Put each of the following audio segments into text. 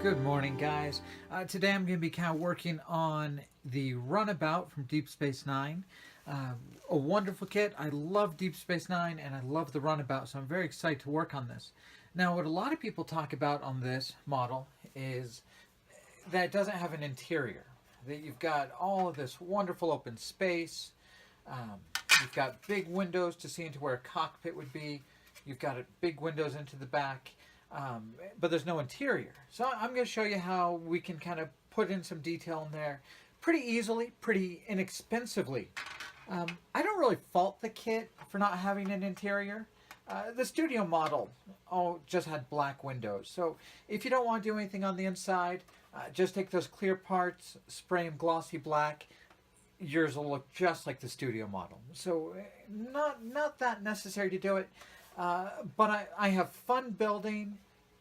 Good morning, guys. Today I'm going to be kind of working on the Runabout from Deep Space Nine. A wonderful kit. I love Deep Space Nine and I love the Runabout, so I'm very excited to work on this. Now, what a lot of people talk about on this model is that it doesn't have an interior. That you've got all of this wonderful open space. You've got big windows to see into where a cockpit would be. You've got big windows into the back. But there's no interior. So I'm going to show you how we can kind of put in some detail in there pretty easily, pretty inexpensively. I don't really fault the kit for not having an interior. The studio model just had black windows. So if you don't want to do anything on the inside, just take those clear parts, spray them glossy black. Yours will look just like the studio model. So not that necessary to do it. But I have fun building,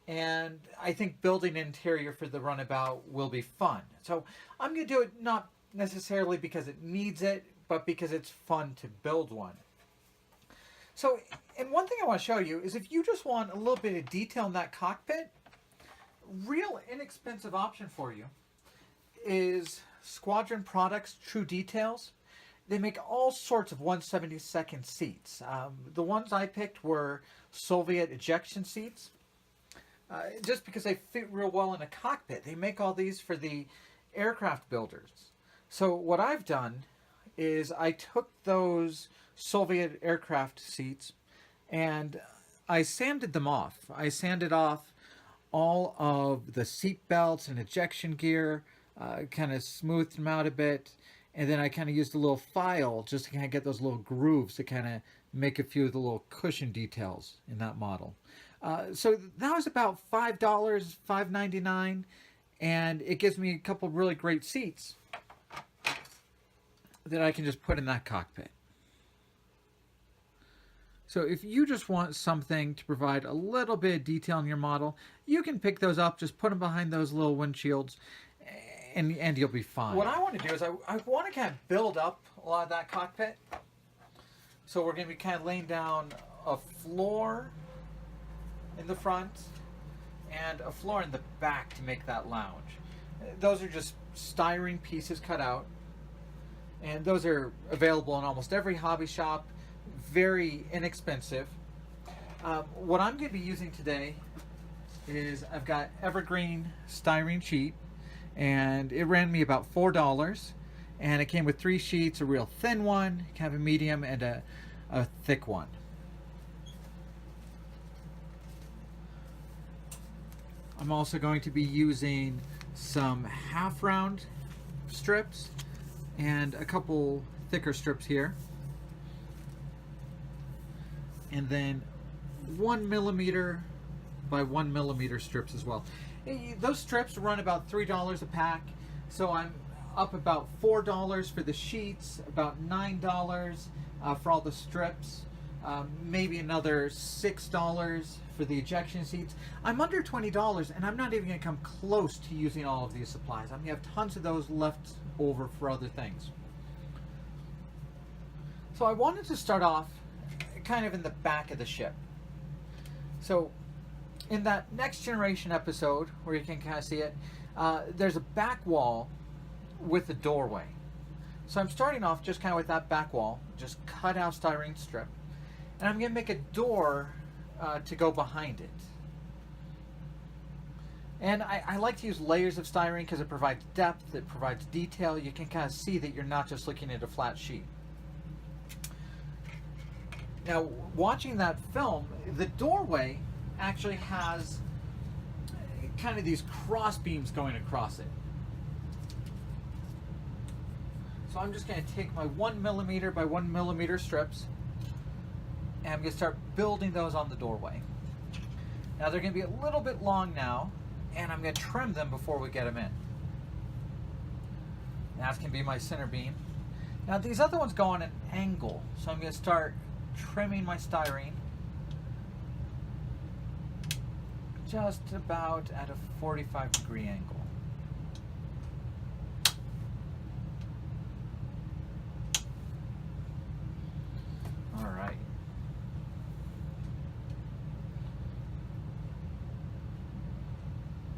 and I think building an interior for the Runabout will be fun. So I'm going to do it not necessarily because it needs it, but because it's fun to build one. So, and one thing I want to show you is if you just want a little bit of detail in that cockpit, real inexpensive option for you is Squadron Products True Details. They make all sorts of 1/72 seats. The ones I picked were Soviet ejection seats, just because they fit real well in a cockpit. They make all these for the aircraft builders. So what I've done is I took those Soviet aircraft seats and I sanded them off. I sanded off all of the seat belts and ejection gear, kind of smoothed them out a bit. And then I kind of used a little file just to kind of get those little grooves to kind of make a few of the little cushion details in that model. So that was about $5, $5.99, and it gives me a couple really great seats that I can just put in that cockpit. So if you just want something to provide a little bit of detail in your model, you can pick those up, just put them behind those little windshields, and you'll be fine. What I want to do is I want to kind of build up a lot of that cockpit. So we're going to be kind of laying down a floor in the front and a floor in the back to make that lounge. Those are just styrene pieces cut out, and those are available in almost every hobby shop. Very inexpensive. What I'm going to be using today is I've got evergreen styrene sheet, and it ran me about $4, and it came with 3 sheets, a real thin one, kind of a medium, and a thick one. I'm also going to be using some half round strips and a couple thicker strips here, and then 1mm by 1mm strips as well. Those strips run about $3 a pack, so I'm up about $4 for the sheets, about $9 for all the strips, maybe another $6 for the ejection seats. I'm under $20, and I'm not even going to come close to using all of these supplies. I'm going to have tons of those left over for other things. So I wanted to start off kind of in the back of the ship. So in that Next Generation episode, where you can kind of see it, there's a back wall with a doorway. So I'm starting off just kind of with that back wall, just cut out styrene strip, and I'm going to make a door to go behind it. And I like to use layers of styrene because it provides depth, it provides detail. You can kind of see that you're not just looking at a flat sheet. Now, watching that film, the doorway actually has kind of these cross beams going across it. So I'm just going to take my 1mm by 1mm strips, and I'm going to start building those on the doorway. Now they're going to be a little bit long now, and I'm going to trim them before we get them in. That's going to be my center beam. Now these other ones go on an angle, so I'm going to start trimming my styrene just about at a 45-degree angle. All right.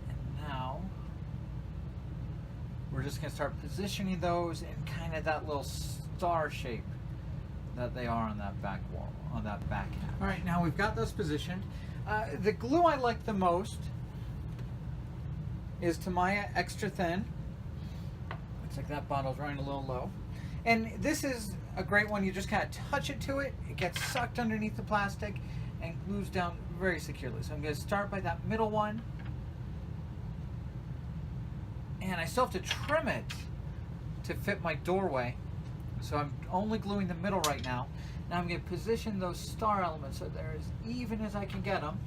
And now just going to start positioning those in kind of that little star shape that they are on that back wall, on that back half. All right, now we've got those positioned. The glue I like the most is Tamiya Extra Thin. Looks like that bottle's running a little low. And this is a great one. You just kind of touch it to it. It gets sucked underneath the plastic and glues down very securely. So I'm going to start by that middle one. And I still have to trim it to fit my doorway. So I'm only gluing the middle right now. Now I'm going to position those star elements so they're as even as I can get them.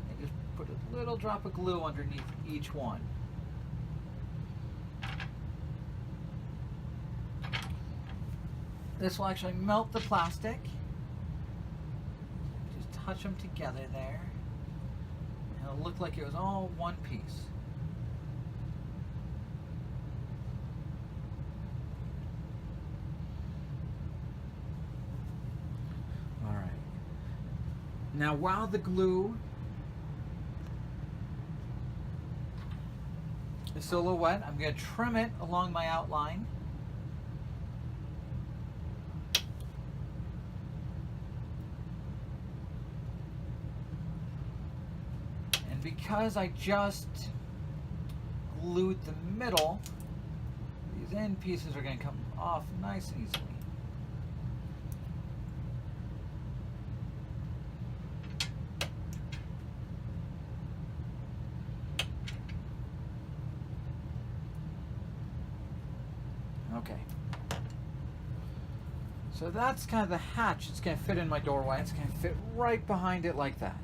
And just put a little drop of glue underneath each one. This will actually melt the plastic. Just touch them together there. And it'll look like it was all one piece. All right. Now while the glue is still a little wet, I'm going to trim it along my outline. Because I just glued the middle, these end pieces are going to come off nice and easily. Okay. So that's kind of the hatch. It's going to fit in my doorway. It's going to fit right behind it like that.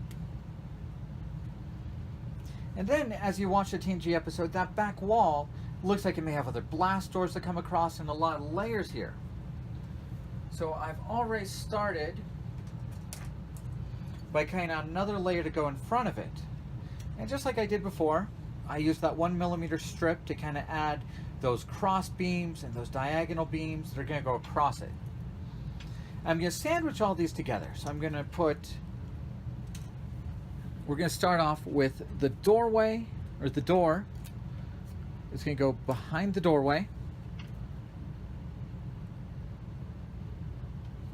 And then, as you watch the TNG episode, that back wall looks like it may have other blast doors that come across and a lot of layers here. So I've already started by cutting out another layer to go in front of it. And just like I did before, I used that 1mm strip to kind of add those cross beams and those diagonal beams that are going to go across it. I'm going to sandwich all these together. So I'm going to we're going to start off with the doorway, or the door. It's going to go behind the doorway.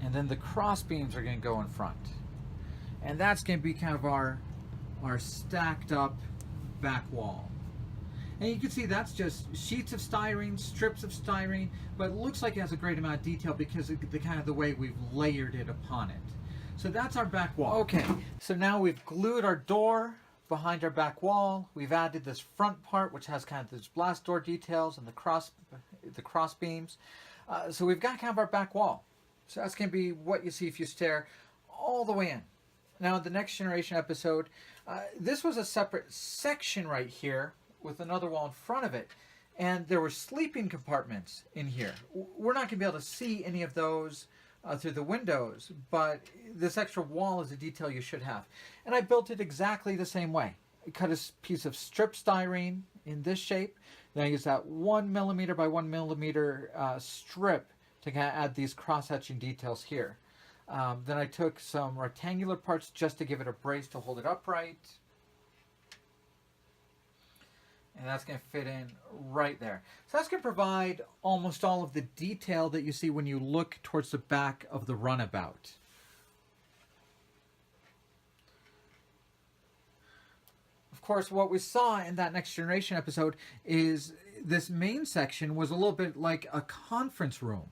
And then the cross beams are going to go in front. And that's going to be kind of our stacked up back wall. And you can see that's just sheets of styrene, strips of styrene, but it looks like it has a great amount of detail because of the kind of the way we've layered it upon it. So that's our back wall. Okay, so now we've glued our door behind our back wall. We've added this front part, which has kind of those blast door details and the cross beams. So we've got kind of our back wall. So that's going to be what you see if you stare all the way in. Now, in the Next Generation episode, this was a separate section right here with another wall in front of it. And there were sleeping compartments in here. We're not going to be able to see any of those through the windows, but this extra wall is a detail you should have. And I built it exactly the same way. I cut a piece of strip styrene in this shape. Then I used that 1mm by 1mm strip to kind of add these cross-hatching details here. Then I took some rectangular parts just to give it a brace to hold it upright. And that's going to fit in right there. So that's going to provide almost all of the detail that you see when you look towards the back of the Runabout. Of course, what we saw in that Next Generation episode is this main section was a little bit like a conference room.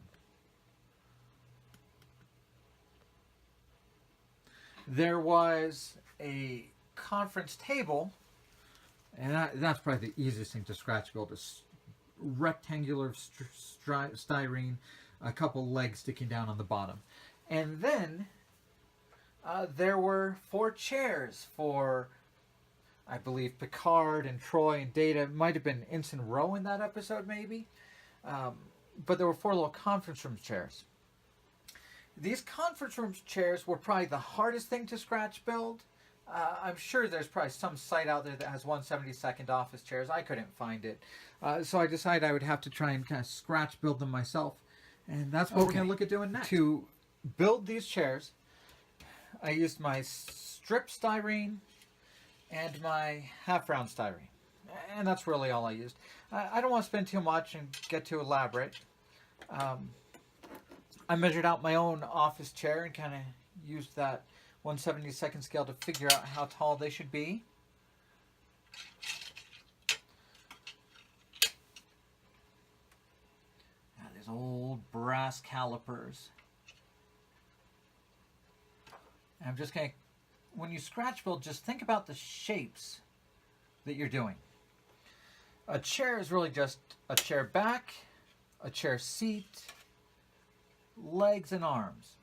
There was a conference table. And that's probably the easiest thing to scratch build, is rectangular styrene, a couple legs sticking down on the bottom. And then there were 4 chairs for, I believe, Picard and Troy and Data. It might have been Ensign Rowe in that episode, maybe. But there were 4 little conference room chairs. These conference room chairs were probably the hardest thing to scratch build. I'm sure there's probably some site out there that has 1/72 office chairs. I couldn't find it. So I decided I would have to try and kind of scratch build them myself. And that's what we're going to look at doing next. To build these chairs, I used my strip styrene and my half-round styrene. And that's really all I used. I don't want to spend too much and get too elaborate. I measured out my own office chair and kind of used that 1/72 scale to figure out how tall they should be. These old brass calipers. And I'm just going to, when you scratch build, just think about the shapes that you're doing. A chair is really just a chair back, a chair seat, legs and arms.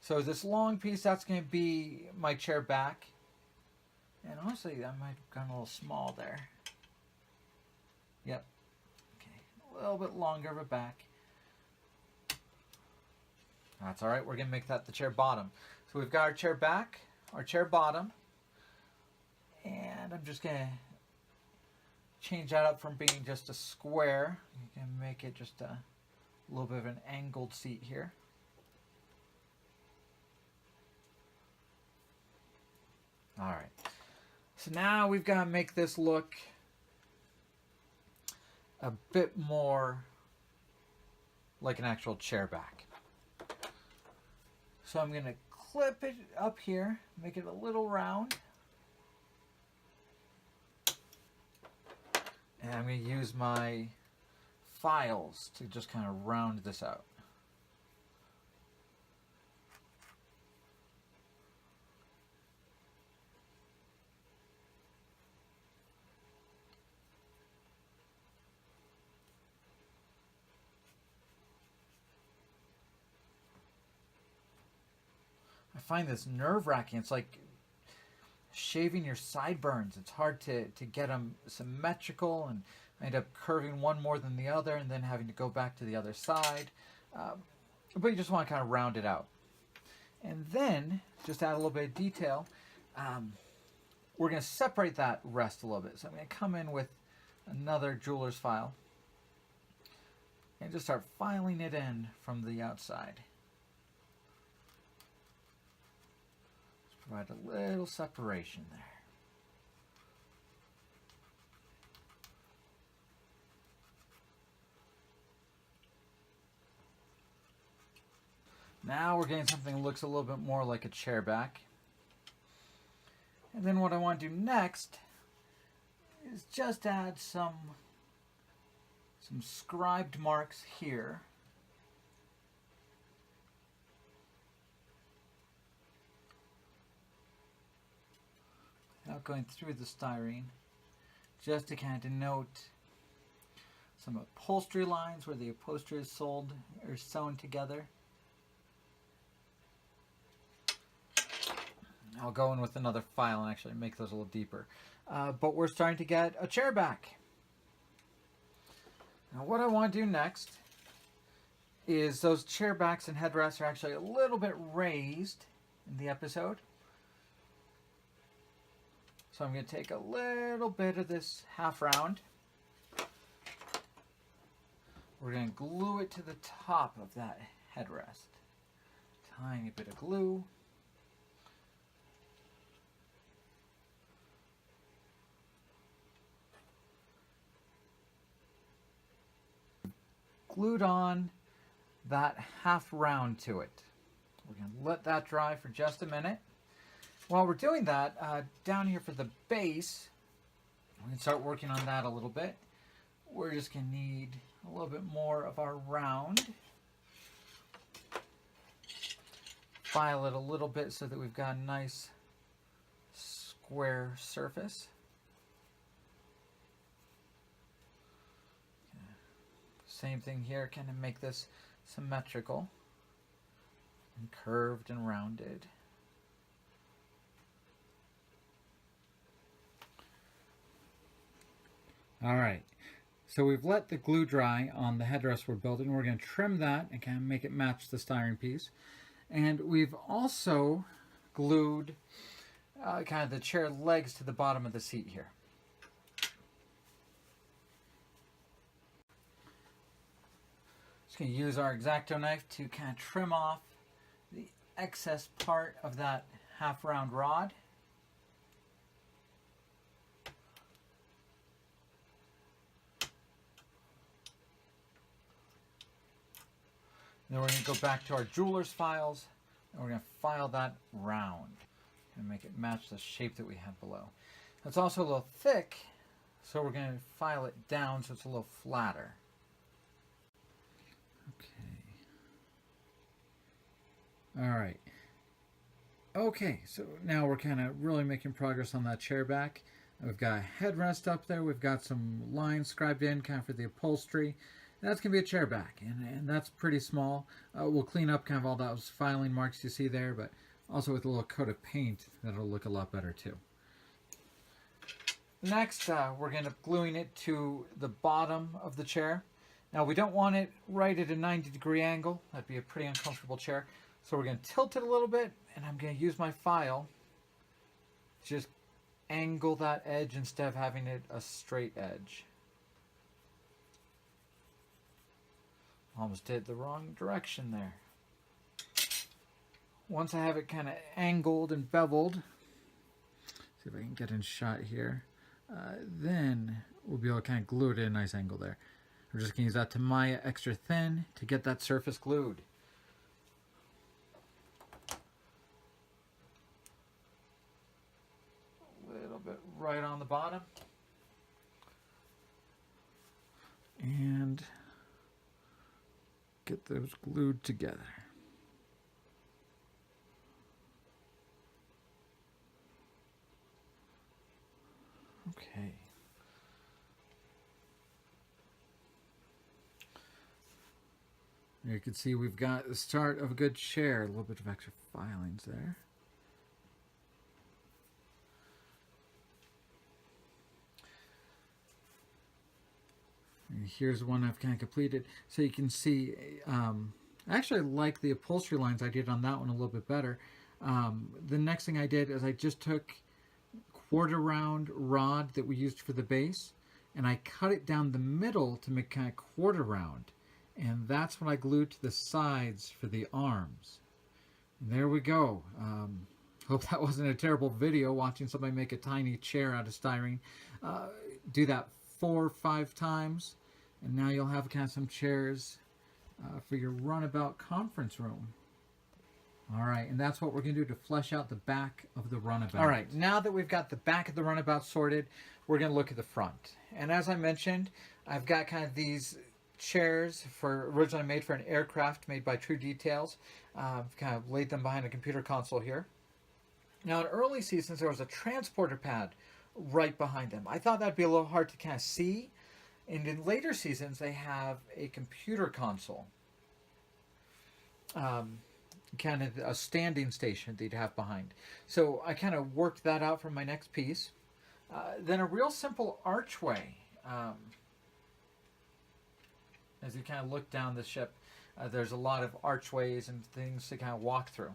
So this long piece, that's going to be my chair back. And honestly, I might have gone a little small there. Yep. Okay, a little bit longer of a back. That's all right. We're going to make that the chair bottom. So we've got our chair back, our chair bottom. And I'm just going to change that up from being just a square. You can make it just a little bit of an angled seat here. All right. So now we've got to make this look a bit more like an actual chair back. So I'm going to clip it up here, make it a little round. And I'm going to use my files to just kind of round this out. I find this nerve-wracking. It's like shaving your sideburns. It's hard to get them symmetrical, and I end up curving one more than the other and then having to go back to the other side. But you just want to kind of round it out. And then, just add a little bit of detail, we're going to separate that rest a little bit. So I'm going to come in with another jeweler's file and just start filing it in from the outside. Provide a little separation there. Now we're getting something that looks a little bit more like a chair back. And then what I want to do next is just add some scribed marks here. Without going through the styrene, just to kind of denote some upholstery lines where the upholstery is sold or sewn together. I'll go in with another file and actually make those a little deeper. But we're starting to get a chair back. Now what I want to do next is those chair backs and headrests are actually a little bit raised in the episode. So I'm going to take a little bit of this half round. We're going to glue it to the top of that headrest. Tiny bit of glue. Glued on that half round to it. We're going to let that dry for just a minute. While we're doing that, down here for the base, we can start working on that a little bit. We're just going to need a little bit more of our round. File it a little bit so that we've got a nice square surface. Same thing here, kind of make this symmetrical and curved and rounded. All right, so we've let the glue dry on the headrest we're building. We're going to trim that and kind of make it match the styrene piece. And we've also glued kind of the chair legs to the bottom of the seat here. Just going to use our X-Acto knife to kind of trim off the excess part of that half round rod. then we're going to go back to our jeweler's files, and we're going to file that round and make it match the shape that we have below. It's also a little thick, so we're going to file it down so it's a little flatter. Okay. All right. Okay, so now we're kind of really making progress on that chair back. We've got a headrest up there. We've got some lines scribed in kind of for the upholstery. That's going to be a chair back, and that's pretty small. We'll clean up kind of all those filing marks you see there, but also with a little coat of paint, that'll look a lot better too. Next, we're going to gluing it to the bottom of the chair. Now, we don't want it right at a 90-degree angle. That'd be a pretty uncomfortable chair. So we're going to tilt it a little bit, and I'm going to use my file to just angle that edge instead of having it a straight edge. Almost did the wrong direction there. Once I have it kind of angled and beveled, see if I can get in shot here, then we'll be able to kind of glue it at a nice angle there. We're just going to use that Tamiya extra thin to get that surface glued. A little bit right on the bottom. And get those glued together. Okay. You can see we've got the start of a good chair. A little bit of extra filings there. And here's one I've kind of completed. So you can see, I actually like the upholstery lines I did on that one a little bit better. The next thing I did is I just took quarter round rod that we used for the base, and I cut it down the middle to make kind of quarter round. And that's what I glued to the sides for the arms. And there we go. Hope that wasn't a terrible video watching somebody make a tiny chair out of styrene. Do that 4 or 5 times, and now you'll have kind of some chairs for your Runabout conference room. All right, and that's what we're going to do to flesh out the back of the Runabout. All right, now that we've got the back of the Runabout sorted, we're going to look at the front. And as I mentioned, I've got kind of these chairs originally made for an aircraft made by True Details. I've kind of laid them behind a computer console here. Now, in early seasons, there was a transporter pad right behind them. I thought that'd be a little hard to kind of see. And in later seasons, they have a computer console. Kind of a standing station that you'd have behind. So I kind of worked that out for my next piece. Then a real simple archway. As you kind of look down the ship, there's a lot of archways and things to kind of walk through.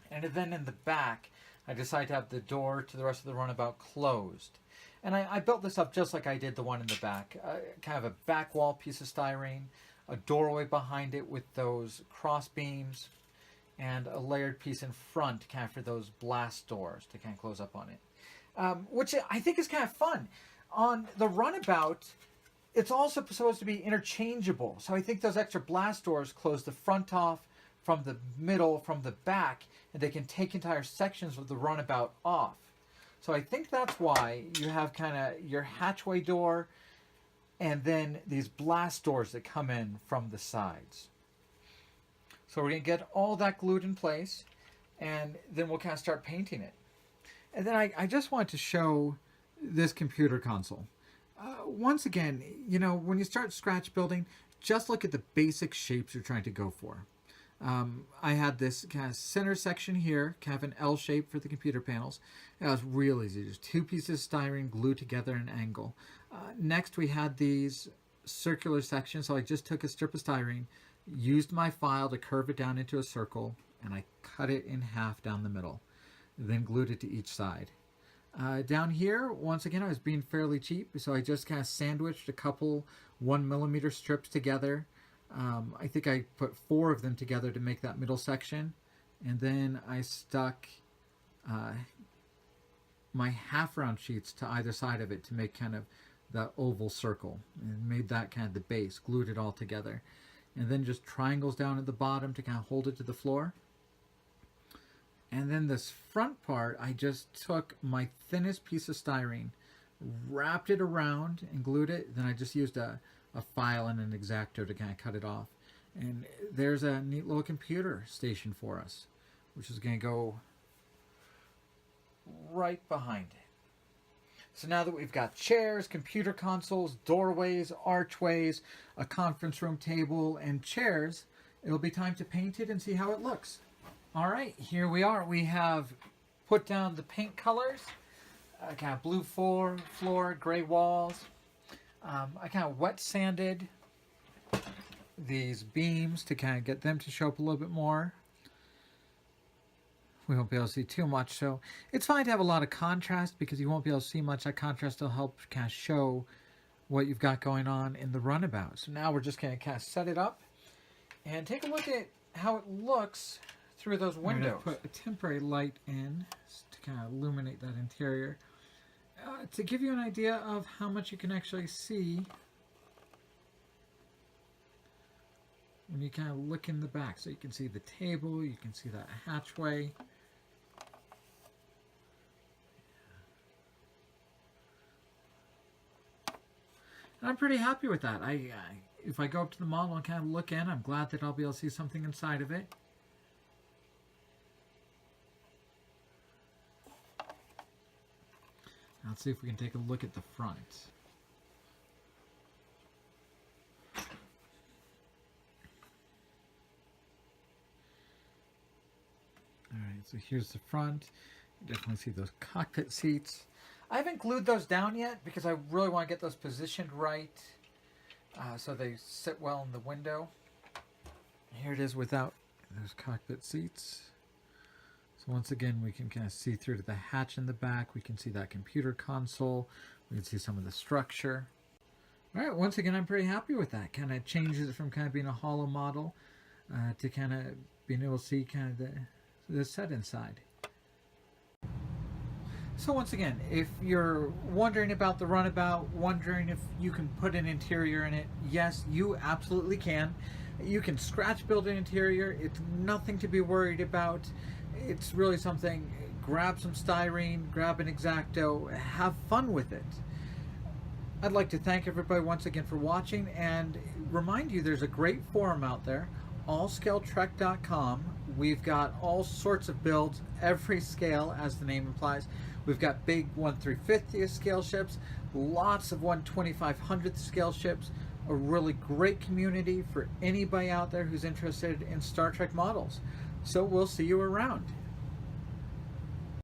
And then in the back, I decided to have the door to the rest of the Runabout closed. And I built this up just like I did the one in the back. Kind of a back wall piece of styrene, a doorway behind it with those cross beams, and a layered piece in front kind of for those blast doors to kind of close up on it. Which I think is kind of fun. On the Runabout, it's also supposed to be interchangeable. So I think those extra blast doors close the front off from the middle, from the back, and they can take entire sections of the Runabout off. So I think that's why you have kind of your hatchway door and then these blast doors that come in from the sides. So we're going to get all that glued in place, and then we'll kind of start painting it. And then I just wanted to show this computer console. Once again, you know, when you start scratch building, just look at the basic shapes you're trying to go for. I had this kind of center section here, kind of an L shape for the computer panels. It was real easy, just 2 pieces of styrene glued together at an angle. Next we had these circular sections, so I just took a strip of styrene, used my file to curve it down into a circle, and I cut it in half down the middle, then glued it to each side. Down here, once again, I was being fairly cheap, so I just kind of sandwiched a couple 1mm strips together. I think I put 4 of them together to make that middle section, and then I stuck my half-round sheets to either side of it to make kind of the oval circle, and made that kind of the base, glued it all together. and then just triangles down at the bottom to kind of hold it to the floor. And then this front part, I just took my thinnest piece of styrene, wrapped it around and glued it. Then I just used a file and an X-Acto to kind of cut it off. And there's a neat little computer station for us, which is going to go right behind it. So now that we've got chairs, computer consoles, doorways, archways, a conference room table, and chairs, it'll be time to paint it and see how it looks. All right, here we are. We have put down the paint colors. I kind of blue floor, gray walls. I kind of wet sanded these beams to kind of get them to show up a little bit more. We won't be able to see too much, so it's fine to have a lot of contrast because you won't be able to see much. That contrast will help kind of show what you've got going on in the Runabout. So now we're just going to kind of set it up and take a look at how it looks through those windows. Put a temporary light in to kind of illuminate that interior. To give you an idea of how much you can actually see when you kind of look in the back. So you can see the table, you can see that hatchway. And I'm pretty happy with that. If I go up to the model and kind of look in, I'm glad that I'll be able to see something inside of it. Now let's see if we can take a look at the front. Alright, so here's the front. You definitely see those cockpit seats. I haven't glued those down yet because I really want to get those positioned right so they sit well in the window. Here it is without those cockpit seats. So once again, we can kind of see through to the hatch in the back. We can see that computer console. We can see some of the structure. All right, once again, I'm pretty happy with that. Kind of changes it from kind of being a hollow model to kind of being able to see kind of the set inside. So once again, if you're wondering about the Runabout, wondering if you can put an interior in it, yes, you absolutely can. You can scratch build an interior. It's nothing to be worried about. It's really something, grab some styrene, grab an X-Acto, have fun with it. I'd like to thank everybody once again for watching and remind you there's a great forum out there, allscaletrek.com. We've got all sorts of builds, every scale as the name implies. We've got big 1/350th scale ships, lots of 1/2500th scale ships, a really great community for anybody out there who's interested in Star Trek models. So we'll see you around.